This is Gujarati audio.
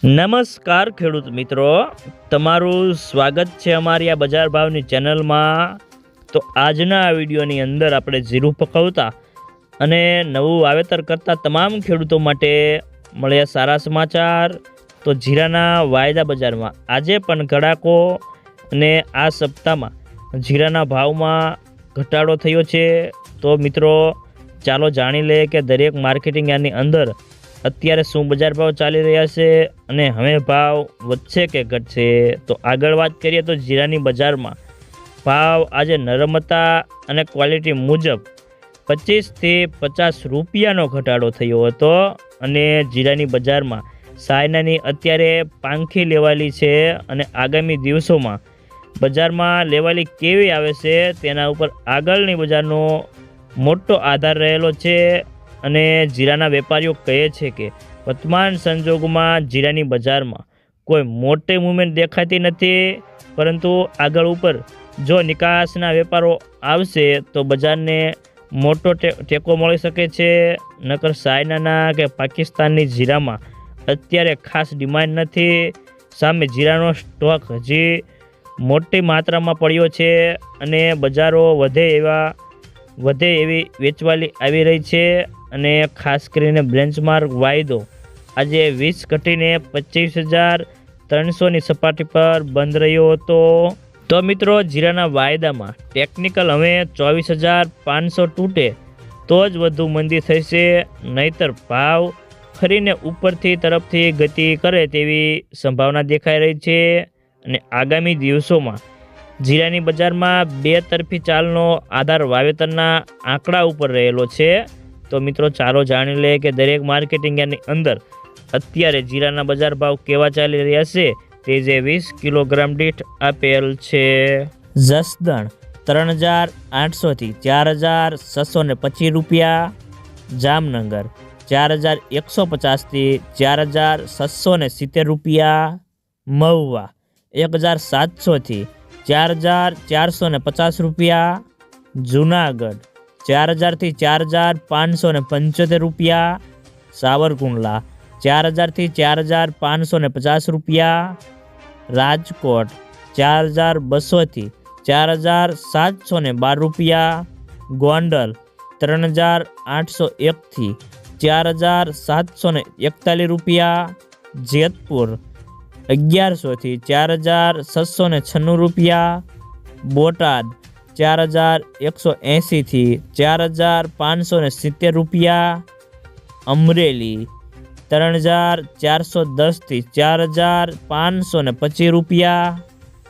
નમસ્કાર ખેડૂત મિત્રો, તમારું સ્વાગત છે અમારી આ બજાર ભાવની ચેનલમાં। તો આજના આ વિડીયોની અંદર આપણે જીરું પકવતા અને નવું વાવેતર કરતા તમામ ખેડૂતો માટે મળ્યા સારા સમાચાર। તો જીરાના વાયદા બજારમાં આજે પણ ઘટાડો અને આ સપ્તાહમાં જીરાના ભાવમાં ઘટાડો થયો છે। તો મિત્રો ચાલો જાણી લે કે દરેક માર્કેટિંગ યાર્ડની અંદર અત્યારે શું બજાર ભાવ ચાલી રહ્યા છે અને હવે ભાવ વધશે કે ઘટશે। તો આગળ વાત કરીએ તો જીરાની બજારમાં ભાવ આજે નરમ હતા અને ક્વોલિટી મુજબ 25 થી 50 રૂપિયાનો ઘટાડો થયો હતો અને જીરાની બજારમાં સાયનાની અત્યારે પાંખી લેવાલી છે અને આગામી દિવસોમાં બજારમાં લેવાલી કેવી આવે છે તેના ઉપર આગળની બજારનો મોટો આધાર રહેલો છે। અને જીરાના વેપારીઓ કહે છે કે વર્તમાન સંજોગોમાં જીરાની બજારમાં કોઈ મોટી મૂવમેન્ટ દેખાતી નથી, પરંતુ આગળ ઉપર જો નિકાસના વેપારો આવશે તો બજારને મોટો ટેકો મળી શકે છે। નકર ચાઇનાના કે પાકિસ્તાનની જીરામાં અત્યારે ખાસ ડિમાન્ડ નથી, સામે જીરાનો સ્ટોક હજી મોટી માત્રામાં પડ્યો છે અને બજારો વધે એવી વેચવાલી આવી રહી છે। અને ખાસ કરીને બેન્ચમાર્ક વાયદો આજે 20 ઘટીને 25,300ની સપાટી પર બંધ રહ્યો હતો। તો મિત્રો જીરાના વાયદામાં ટેકનિકલ હવે 24,500 તૂટે તો જ વધુ મંદી થશે, નહીતર ભાવ ફરીને ઉપરથી તરફથી ગતિ કરે તેવી સંભાવના દેખાઈ રહી છે। અને આગામી દિવસોમાં જીરાની બજારમાં બે તરફી ચાલનો આધાર વાવેતરના આંકડા ઉપર રહેલો છે। તો મિત્રો ચાલો જાણી લે કે દરેક માર્કેટિંગ યાર્ડની અંદર અત્યારે જીરાના બજાર ભાવ કેવા ચાલી રહ્યા છે તે જે 20 કિલોગ્રામ દીઠ આપેલ છે। જસદણ 3,800 થી 4,625 રૂપિયા, જામનગર 4,150 થી 4,670 રૂપિયા, મહુવા 1,700 થી 4,450 રૂપિયા, જુનાગઢ 4,000 થી 4,575 રૂપિયા, સાવરકુંડલા 4,000 થી 4,550 રૂપિયા, રાજકોટ 4,200 થી 4,712 રૂપિયા, ગોંડલ 3,801 થી 4,741 રૂપિયા, જેતપુર 1,100 થી 4,696 રૂપિયા, બોટાદ 4,180 થી 4,570 રૂપિયા, અમરેલી 3,410 થી 4,525 રૂપિયા,